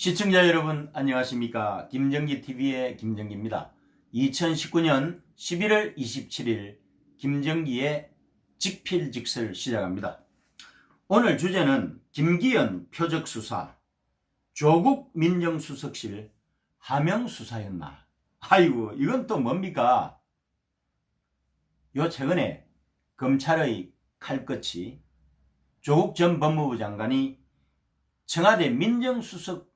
시청자 여러분 안녕하십니까. 김정기TV의 김정기입니다. 2019년 11월 27일 김정기의 직필직설 시작합니다. 오늘 주제는 김기현 표적수사 조국 민정수석실 하명수사였나. 아이고 이건 또 뭡니까. 요 최근에 검찰의 칼끝이 조국 전 법무부 장관이 청와대 민정수석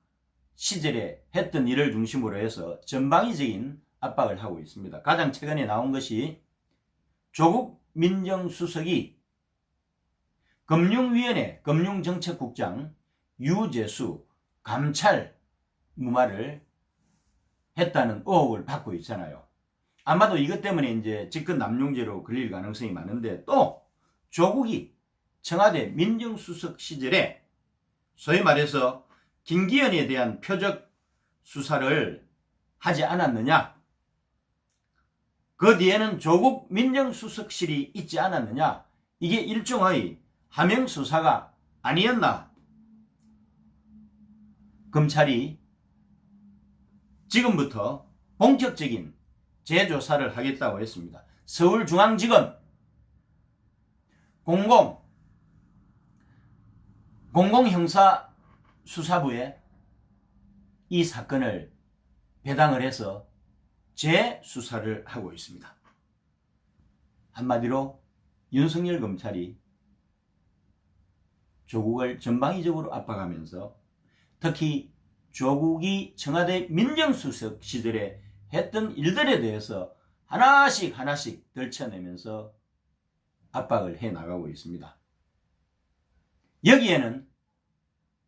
시절에 했던 일을 중심으로 해서 전방위적인 압박을 하고 있습니다. 가장 최근에 나온 것이 조국 민정수석이 금융위원회 금융정책국장 유재수 감찰 무마를 했다는 의혹을 받고 있잖아요. 아마도 이것 때문에 이제 직권 남용죄로 걸릴 가능성이 많은데, 또 조국이 청와대 민정수석 시절에 소위 말해서 김기현에 대한 표적 수사를 하지 않았느냐, 그 뒤에는 조국 민정수석실이 있지 않았느냐, 이게 일종의 하명수사가 아니었나. 검찰이 지금부터 본격적인 재조사를 하겠다고 했습니다. 서울중앙지검 공공형사수사부에 이 사건을 배당을 해서 재수사를 하고 있습니다. 한마디로 윤석열 검찰이 조국을 전방위적으로 압박하면서 특히 조국이 청와대 민정수석 시절에 했던 일들에 대해서 하나씩 들춰내면서 압박을 해나가고 있습니다. 여기에는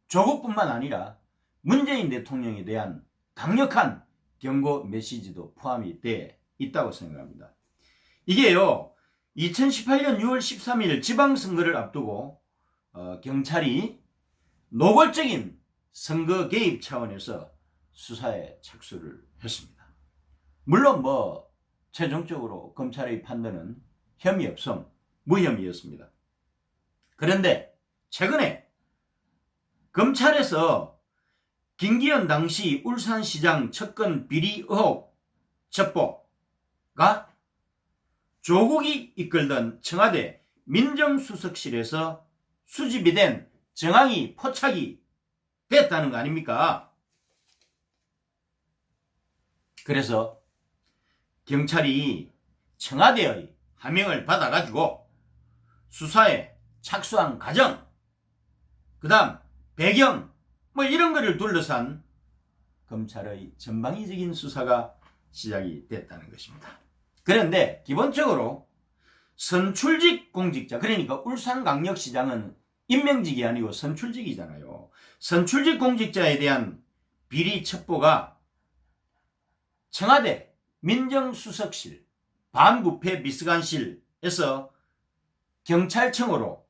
조국뿐만 아니라 문재인 대통령에 대한 강력한 경고 메시지도 포함이 돼 있다고 생각합니다. 이게요, 2018년 6월 13일 지방선거를 앞두고 경찰이 노골적인 선거 개입 차원에서 수사에 착수를 했습니다. 물론 최종적으로 검찰의 판단은 혐의 없음, 무혐의였습니다. 그런데 최근에 검찰에서 김기현 당시 울산시장 측근 비리 의혹 첩보가 조국이 이끌던 청와대 민정수석실에서 수집이 된 정황이 포착이 됐다는 거 아닙니까? 그래서 경찰이 청와대의 하명을 받아가지고 수사에 착수한 과정, 그 다음 배경, 이런 거를 둘러싼 검찰의 전방위적인 수사가 시작이 됐다는 것입니다. 그런데 기본적으로 선출직 공직자, 그러니까 울산광역시장은 임명직이 아니고 선출직이잖아요. 선출직 공직자에 대한 비리 첩보가 청와대 민정수석실 반부패 비서관실에서 경찰청으로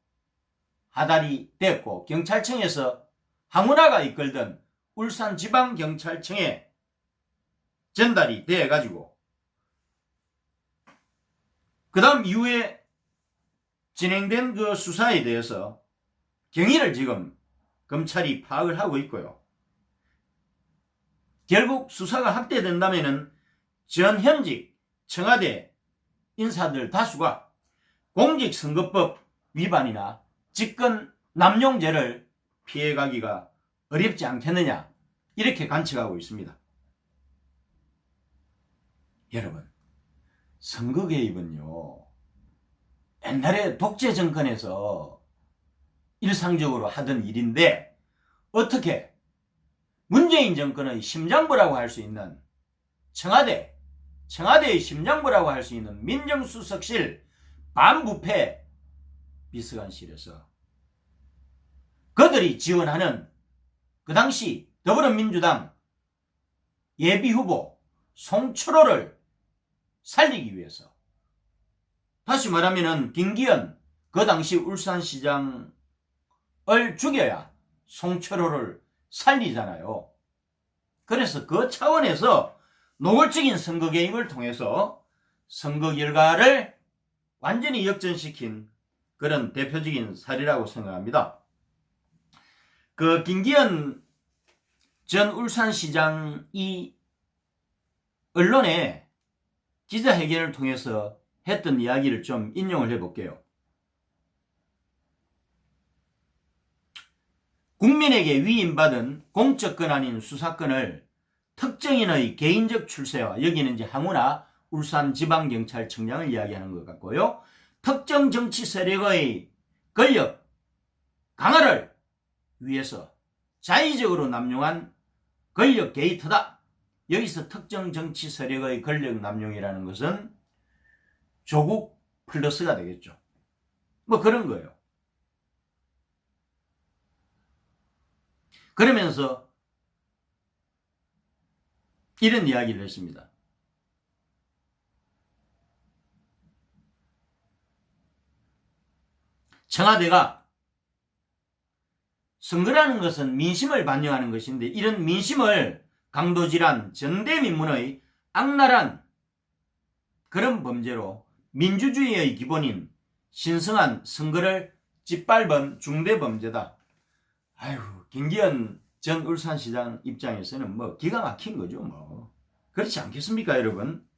하달이 됐고, 경찰청에서 황운하가 이끌던 울산지방경찰청에 전달이 돼가지고 그 다음 이후에 진행된 그 수사에 대해서 경위를 지금 검찰이 파악을 하고 있고요. 결국 수사가 확대된다면 전현직 청와대 인사들 다수가 공직선거법 위반이나 직권 남용죄를 피해가기가 어렵지 않겠느냐, 이렇게 관측하고 있습니다. 여러분, 선거 개입은요, 옛날에 독재 정권에서 일상적으로 하던 일인데, 어떻게 문재인 정권의 심장부라고 할 수 있는 청와대의 심장부라고 할 수 있는 민정수석실 반부패 비서관실에서 그들이 지원하는 그 당시 더불어민주당 예비후보 송철호를 살리기 위해서, 다시 말하면 김기현 그 당시 울산시장을 죽여야 송철호를 살리잖아요. 그래서 그 차원에서 노골적인 선거 개입을 통해서 선거 결과를 완전히 역전시킨 그런 대표적인 사례라고 생각합니다. 그 김기현 전 울산시장이 언론에 기자회견을 통해서 했던 이야기를 좀 인용을 해볼게요. 국민에게 위임받은 공적 권한인 수사권을 특정인의 개인적 출세와, 여기는 이제 항우나 울산지방경찰청장을 이야기하는 것 같고요. 특정 정치 세력의 권력 강화를 위해서 자의적으로 남용한 권력 게이트다. 여기서 특정 정치 세력의 권력 남용이라는 것은 조국 플러스가 되겠죠. 뭐 그런 거예요. 그러면서 이런 이야기를 했습니다. 청와대가 선거라는 것은 민심을 반영하는 것인데, 이런 민심을 강도질한 전대민문의 악랄한 그런 범죄로 민주주의의 기본인 신성한 선거를 짓밟은 중대범죄다. 아유, 김기현 전 울산시장 입장에서는 뭐 기가 막힌 거죠. 뭐 그렇지 않겠습니까, 여러분?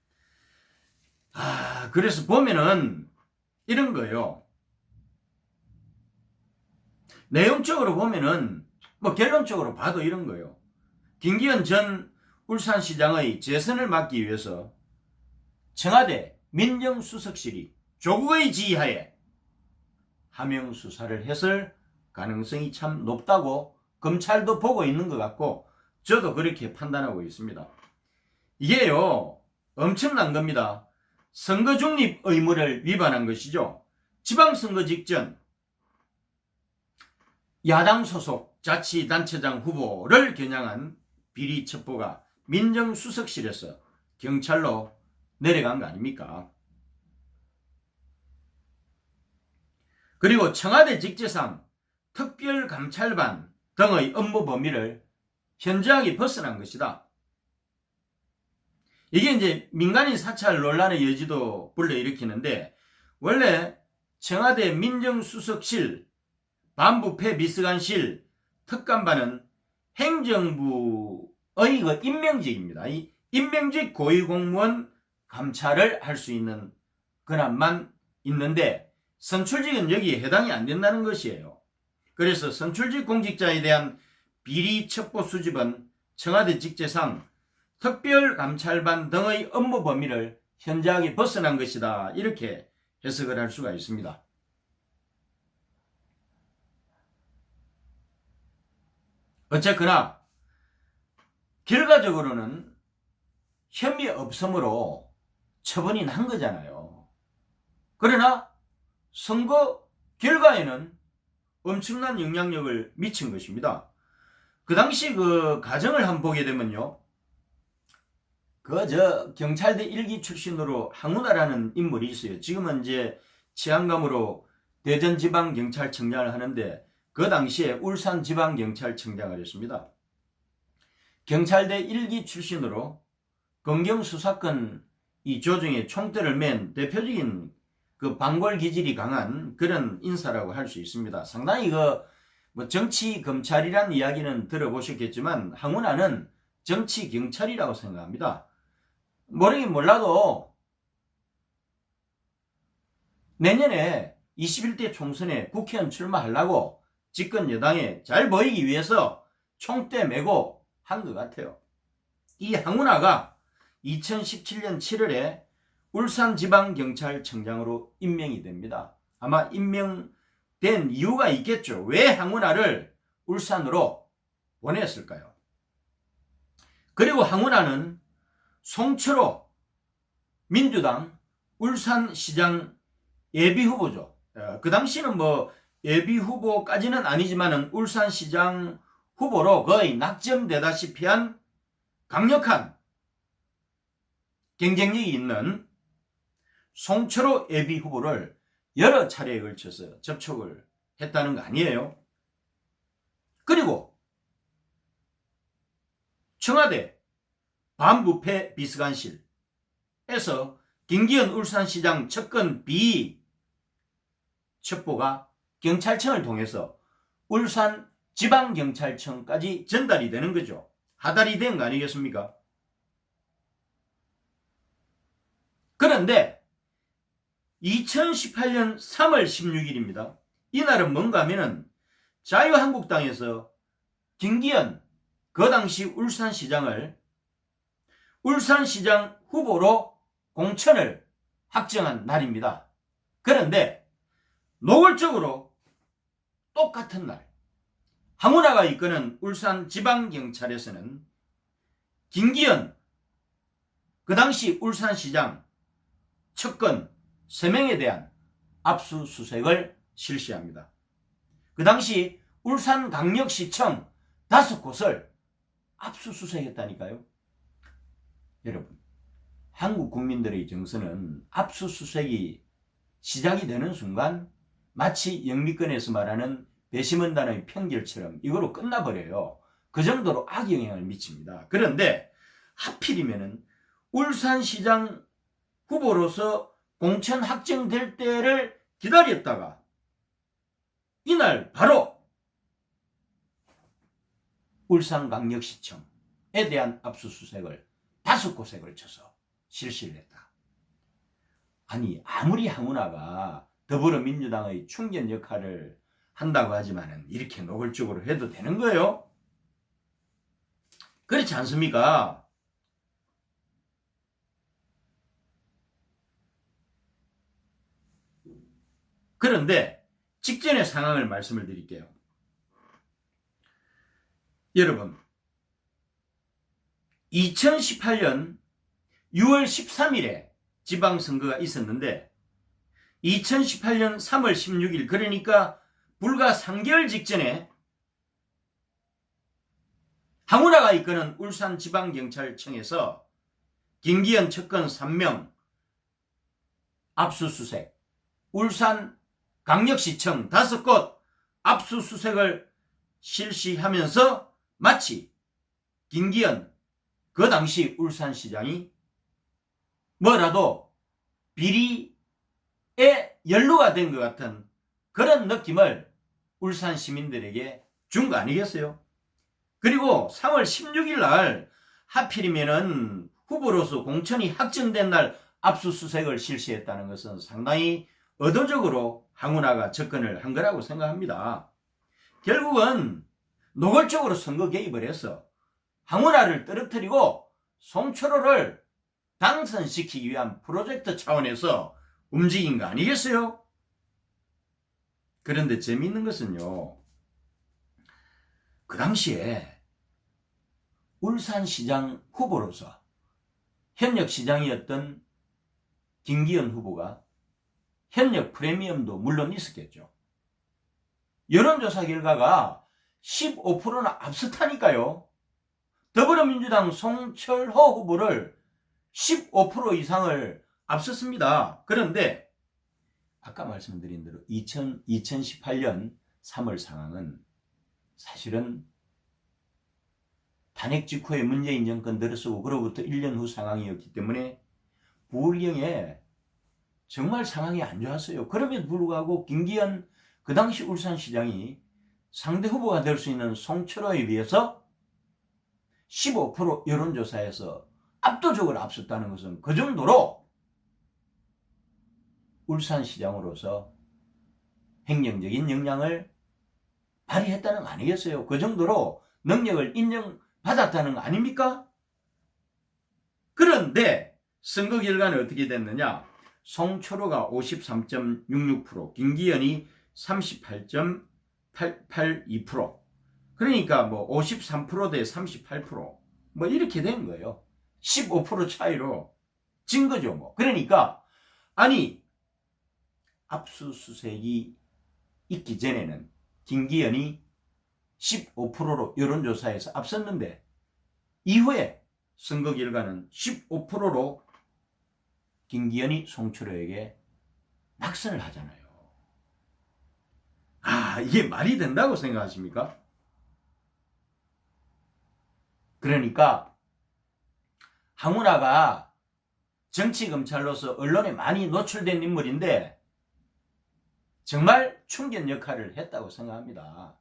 그래서 보면은 이런 거예요. 내용적으로 보면은 뭐 결론적으로 봐도 이런 거예요. 김기현 전 울산시장의 재선을 막기 위해서 청와대 민정수석실이 조국의 지휘하에 하명 수사를 했을 가능성이 참 높다고 검찰도 보고 있는 것 같고, 저도 그렇게 판단하고 있습니다. 이게요, 엄청난 겁니다. 선거 중립 의무를 위반한 것이죠. 지방선거 직전 야당 소속 자치단체장 후보를 겨냥한 비리 첩보가 민정수석실에서 경찰로 내려간 거 아닙니까? 그리고 청와대 직제상 특별감찰반 등의 업무 범위를 현저하게 벗어난 것이다. 이게 이제 민간인 사찰 논란의 여지도 불러일으키는데, 원래 청와대 민정수석실, 반부패 비서관실 특감반은 행정부의 그 임명직입니다. 이 임명직 고위공무원 감찰을 할 수 있는 권한만 있는데, 선출직은 여기에 해당이 안 된다는 것이에요. 그래서 선출직 공직자에 대한 비리 첩보 수집은 청와대 직제상 특별감찰반 등의 업무 범위를 현저하게 벗어난 것이다. 이렇게 해석을 할 수가 있습니다. 어쨌거나 결과적으로는 혐의 없음으로 처분이 난 거잖아요. 그러나 선거 결과에는 엄청난 영향력을 미친 것입니다. 그 당시 그 가정을 한번 보게 되면요, 경찰대 1기 출신으로 항우나라는 인물이 있어요. 지금은 이제 치안감으로 대전지방경찰청장을 하는데, 그 당시에 울산지방경찰청장을 했습니다. 경찰대 1기 출신으로 검경수사권 이 조정에 총대를 맨 대표적인 그 반골 기질이 강한 그런 인사라고 할 수 있습니다. 상당히 뭐 정치 검찰이란 이야기는 들어보셨겠지만, 항우나는 정치 경찰이라고 생각합니다. 모르긴 몰라도 내년에 21대 총선에 국회의원 출마하려고 집권 여당에 잘 보이기 위해서 총대 메고 한 것 같아요. 이 항우나가 2017년 7월에 울산지방경찰청장으로 임명이 됩니다. 아마 임명된 이유가 있겠죠. 왜 항우나를 울산으로 보냈을까요? 그리고 항우나는 송철호 민주당 울산시장 예비후보죠. 그 당시는 뭐 예비후보까지는 아니지만 울산시장 후보로 거의 낙점되다시피 한 강력한 경쟁력이 있는 송철호 예비후보를 여러 차례에 걸쳐서 접촉을 했다는 거 아니에요. 그리고 청와대 반부패 비서관실에서 김기현 울산시장 측근 비위 첩보가 경찰청을 통해서 울산지방경찰청까지 전달이 되는 거죠. 하달이 된 거 아니겠습니까? 그런데 2018년 3월 16일입니다. 이날은 뭔가 하면은 자유한국당에서 김기현 그 당시 울산시장을 울산시장 후보로 공천을 확정한 날입니다. 그런데 노골적으로 똑같은 날 황운하가 이끄는 울산지방경찰에서는 김기현 그 당시 울산시장 측근 3명에 대한 압수수색을 실시합니다. 그 당시 울산광역시청 5곳을 압수수색했다니까요. 여러분, 한국 국민들의 정서는 압수수색이 시작이 되는 순간 마치 영미권에서 말하는 배심원단의 평결처럼 이거로 끝나버려요. 그 정도로 악영향을 미칩니다. 그런데 하필이면은 울산시장 후보로서 공천 확정될 때를 기다렸다가 이날 바로 울산광역시청에 대한 압수수색을 5곳에 걸쳐서 실시를 했다. 아니 아무리 황운하가 더불어민주당의 충견 역할을 한다고 하지만은 이렇게 노골적으로 해도 되는 거예요? 그렇지 않습니까? 그런데 직전의 상황을 말씀을 드릴게요. 여러분 2018년 6월 13일에 지방선거가 있었는데 2018년 3월 16일 그러니까 불과 3개월 직전에 황운하가 이끄는 울산지방경찰청에서 김기현 측근 3명 압수수색, 울산광역시청 5곳 압수수색을 실시하면서 마치 김기현 그 당시 울산시장이 뭐라도 비리에 연루가 된 것 같은 그런 느낌을 울산 시민들에게 준 거 아니겠어요? 그리고 3월 16일 날 하필이면은 후보로서 공천이 확정된 날 압수수색을 실시했다는 것은 상당히 의도적으로 황운하가 접근을 한 거라고 생각합니다. 결국은 노골적으로 선거 개입을 해서 황운하를 떨어뜨리고 송철호를 당선시키기 위한 프로젝트 차원에서 움직인 거 아니겠어요? 그런데 재미있는 것은요. 그 당시에 울산시장 후보로서 현역 시장이었던 김기현 후보가 현역 프리미엄도 물론 있었겠죠. 여론조사 결과가 15%나 앞섰다니까요. 더불어민주당 송철호 후보를 15% 이상을 앞섰습니다. 그런데 아까 말씀드린 대로 2018년 3월 상황은 사실은 탄핵 직후에 문재인 정권 들어서고 그로부터 1년 후 상황이었기 때문에 부울경에 정말 상황이 안 좋았어요. 그럼에도 불구하고 김기현 그 당시 울산시장이 상대 후보가 될 수 있는 송철호에 비해서 15% 여론조사에서 압도적으로 앞섰다는 것은 그 정도로 울산시장으로서 행정적인 역량을 발휘했다는 거 아니겠어요? 그 정도로 능력을 인정받았다는 거 아닙니까? 그런데 선거 결과는 어떻게 됐느냐? 송철호가 53.66%, 김기현이 38.82%. 그러니까 뭐 53% 대 38%. 뭐 이렇게 된 거예요. 15% 차이로 진 거죠, 뭐. 그러니까 아니 압수수색이 있기 전에는 김기현이 15%로 여론조사에서 앞섰는데 이후에 선거 결과는 15%로 김기현이 송철호에게 낙선을 하잖아요. 아, 이게 말이 된다고 생각하십니까? 그러니까 황운하가 정치검찰로서 언론에 많이 노출된 인물인데 정말 충견 역할을 했다고 생각합니다.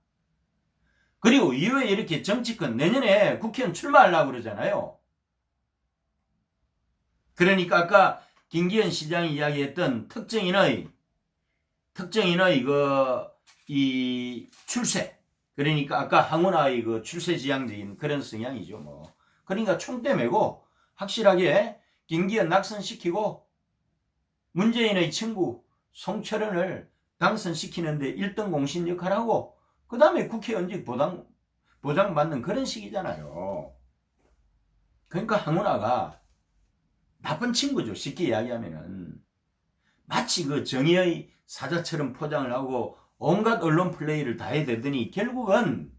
그리고 이후에 이렇게 정치권 내년에 국회의원 출마하려고 그러잖아요. 그러니까 아까 김기현 시장이 이야기했던 특정인의 이 출세, 그러니까 아까 항우나의 그 출세지향적인 그런 성향이죠. 뭐 그러니까 총대 메고 확실하게 김기현 낙선시키고 문재인의 친구 송철원을 당선시키는데 1등 공신 역할하고 그 다음에 국회의원직 보장받는 그런 식이잖아요. 그러니까 항우나가 나쁜 친구죠. 쉽게 이야기하면은. 마치 그 정의의 사자처럼 포장을 하고 온갖 언론 플레이를 다 해대더니 결국은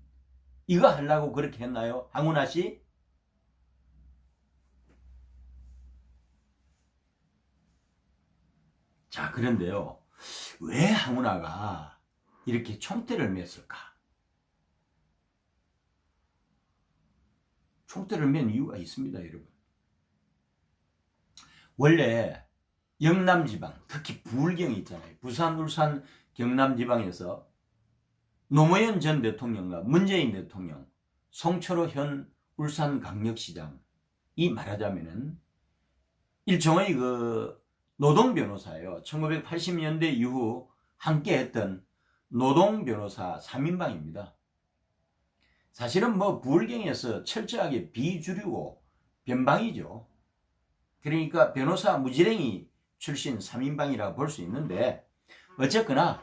이거 하려고 그렇게 했나요? 항우나 씨? 자, 그런데요. 왜 항우나가 이렇게 총대를 맸을까? 총대를 맨 이유가 있습니다, 여러분. 원래 영남지방, 특히 부울경이 있잖아요. 부산, 울산, 경남지방에서 노무현 전 대통령과 문재인 대통령, 송철호 현 울산광역시장, 이 말하자면은 일종의 그 노동변호사예요. 1980년대 이후 함께 했던 노동변호사 3인방입니다. 사실은 뭐 부울경에서 철저하게 비주류고 변방이죠. 그러니까 변호사 무지랭이 출신 3인방이라 볼 수 있는데 어쨌거나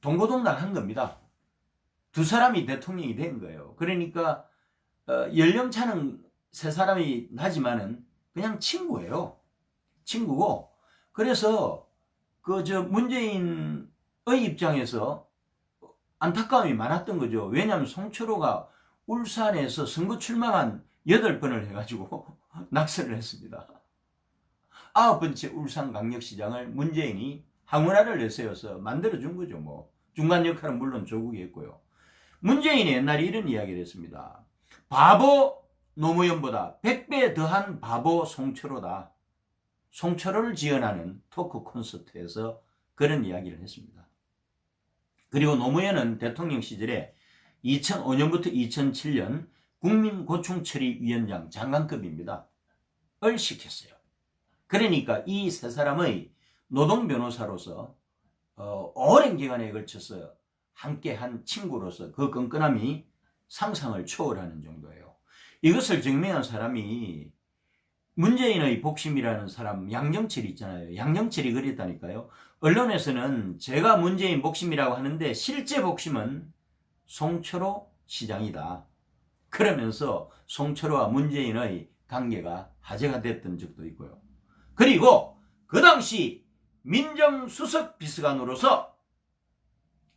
동고동락한 겁니다. 두 사람이 대통령이 된 거예요. 그러니까 연령차는 세 사람이 나지만은 그냥 친구예요. 친구고 그래서 문재인의 입장에서 안타까움이 많았던 거죠. 왜냐하면 송철호가 울산에서 선거 출마만 8번을 해가지고 낙선을 했습니다. 9번째 울산광역시장을 문재인이 항우나를 내세워서 만들어준 거죠. 뭐 중간 역할은 물론 조국이 했고요. 문재인이 옛날에 이런 이야기를 했습니다. 바보 노무현보다 100배 더한 바보 송철호다. 송철호를 지원하는 토크 콘서트에서 그런 이야기를 했습니다. 그리고 노무현은 대통령 시절에 2005년부터 2007년 국민고충처리위원장 장관급입니다. 을 시켰어요. 그러니까 이 세 사람의 노동변호사로서 오랜 기간에 걸쳐서 함께한 친구로서 그 끈끈함이 상상을 초월하는 정도예요. 이것을 증명한 사람이 문재인의 복심이라는 사람 양정철이 있잖아요. 양정철이 그랬다니까요. 언론에서는 제가 문재인 복심이라고 하는데 실제 복심은 송철호 시장이다. 그러면서 송철호와 문재인의 관계가 화제가 됐던 적도 있고요. 그리고 그 당시 민정수석 비서관으로서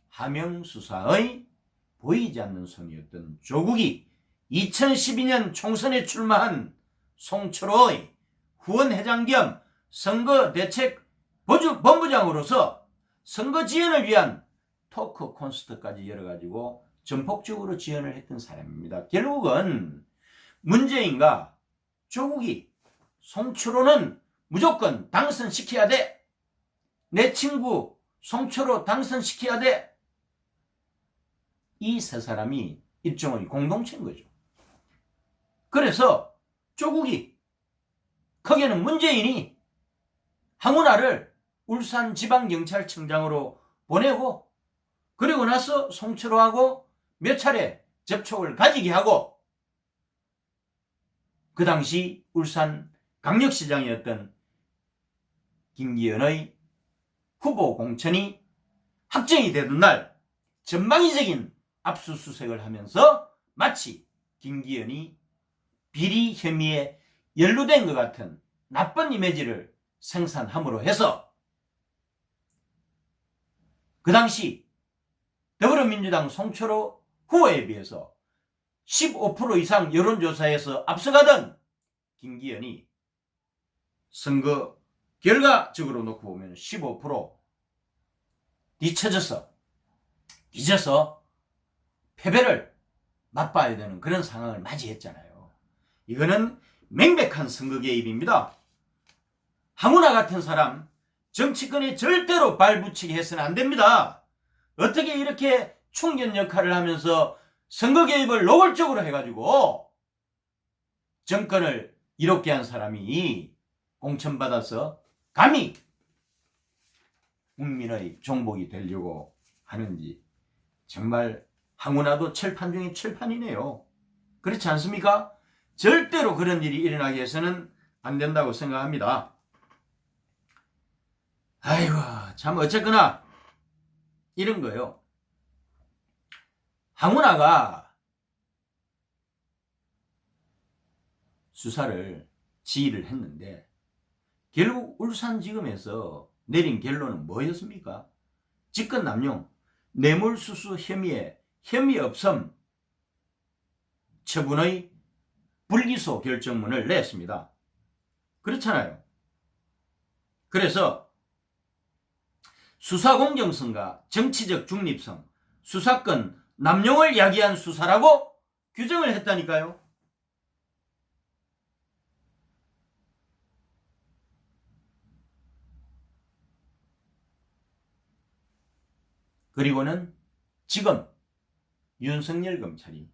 하명수사의 보이지 않는 손이었던 조국이 2012년 총선에 출마한 송철호의 후원회장 겸 선거대책본부장으로서 선거 지원을 위한 토크 콘서트까지 열어가지고 전폭적으로 지원을 했던 사람입니다. 결국은 문재인과 조국이 송철호는 무조건 당선시켜야 돼. 내 친구 송철호 당선시켜야 돼. 이 세 사람이 일종의 공동체인 거죠. 그래서 조국이 거기에는 문재인이 항우나를 울산지방경찰청장으로 보내고 그리고 나서 송철호하고 몇 차례 접촉을 가지게 하고 그 당시 울산광역시장이었던 김기현의 후보 공천이 확정이 되던 날 전방위적인 압수수색을 하면서 마치 김기현이 비리 혐의에 연루된 것 같은 나쁜 이미지를 생산함으로 해서 그 당시 더불어민주당 송철호 후보에 비해서 15% 이상 여론조사에서 앞서가던 김기현이 선거 결과적으로 놓고 보면 15% 뒤쳐져서 패배를 맛봐야 되는 그런 상황을 맞이했잖아요. 이거는 명백한 선거 개입입니다. 항우나 같은 사람 정치권에 절대로 발붙이게 해서는 안 됩니다. 어떻게 이렇게 총견 역할을 하면서 선거 개입을 노골적으로 해가지고 정권을 이롭게 한 사람이 공천받아서 감히 국민의 종복이 되려고 하는지 정말 항우나도 철판 중에 철판이네요. 그렇지 않습니까? 절대로 그런 일이 일어나게 해서는 안 된다고 생각합니다. 아이고 참 어쨌거나 이런 거요. 항우나가 수사를 지휘를 했는데 결국 울산지검에서 내린 결론은 뭐였습니까? 직권남용, 뇌물수수 혐의에 혐의 없음 처분의 불기소 결정문을 냈습니다. 그렇잖아요. 그래서 수사 공정성과 정치적 중립성, 수사권 남용을 야기한 수사라고 규정을 했다니까요. 그리고는 지금 윤석열 검찰이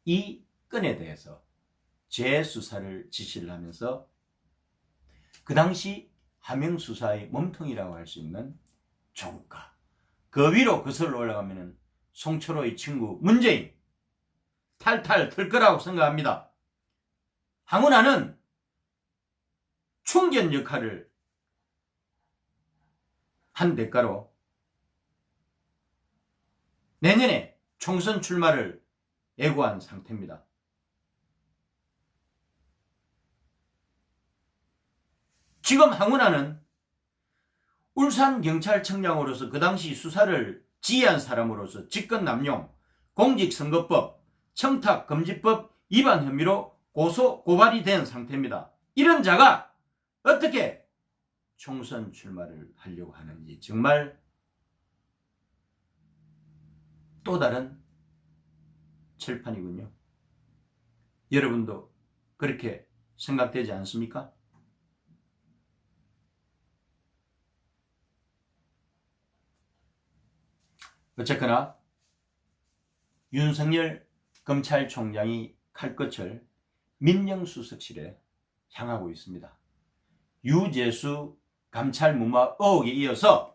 이 건에 대해서 재수사를 지시를 하면서 그 당시 하명수사의 몸통이라고 할 수 있는 조국과 그 위로 거슬러 올라가면 송철호의 친구 문재인 탈탈 털 거라고 생각합니다. 항우나는 충견 역할을 한 대가로 내년에 총선 출마를 예고한 상태입니다. 지금 항우나는 울산경찰청장으로서 그 당시 수사를 지휘한 사람으로서 직권남용, 공직선거법, 청탁금지법 위반 혐의로 고발이 된 상태입니다. 이런 자가 어떻게 총선 출마를 하려고 하는지 정말 또 다른 철판이군요. 여러분도 그렇게 생각되지 않습니까? 어쨌거나 윤석열 검찰총장이 칼끝을 민정수석실에 향하고 있습니다. 유재수 감찰무마 의혹에 이어서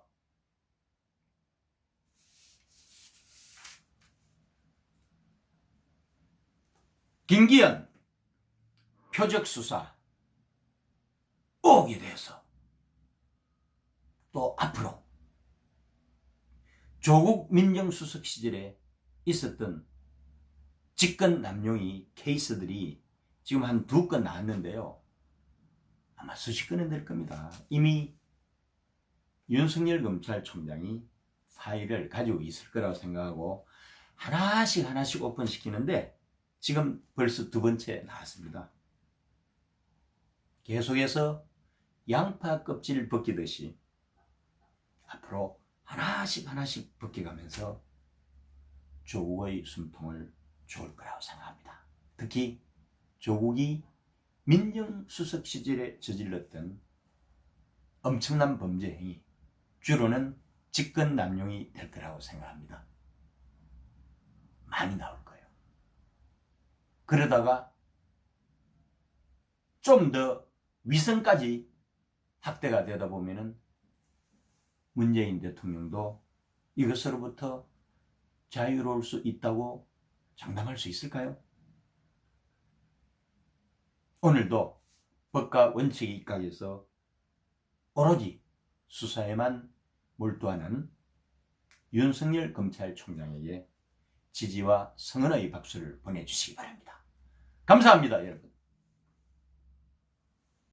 김기현 표적수사 의혹에 대해서 또 앞으로 조국 민정수석 시절에 있었던 직권남용이 케이스들이 지금 한 2건 나왔는데요. 아마 수십 건은 될 겁니다. 이미 윤석열 검찰총장이 파일을 가지고 있을 거라고 생각하고 하나씩 오픈시키는데 지금 벌써 2번째 나왔습니다. 계속해서 양파 껍질 벗기듯이 앞으로 하나씩 벗겨가면서 조국의 숨통을 좋을 거라고 생각합니다. 특히 조국이 민정수석 시절에 저질렀던 엄청난 범죄 행위, 주로는 직권남용이 될 거라고 생각합니다. 많이 나올 거예요. 그러다가 좀 더 위선까지 확대가 되다 보면은 문재인 대통령도 이것으로부터 자유로울 수 있다고 장담할 수 있을까요? 오늘도 법과 원칙에 입각해서 오로지 수사에만 몰두하는 윤석열 검찰총장에게 지지와 성원의 박수를 보내주시기 바랍니다. 감사합니다, 여러분.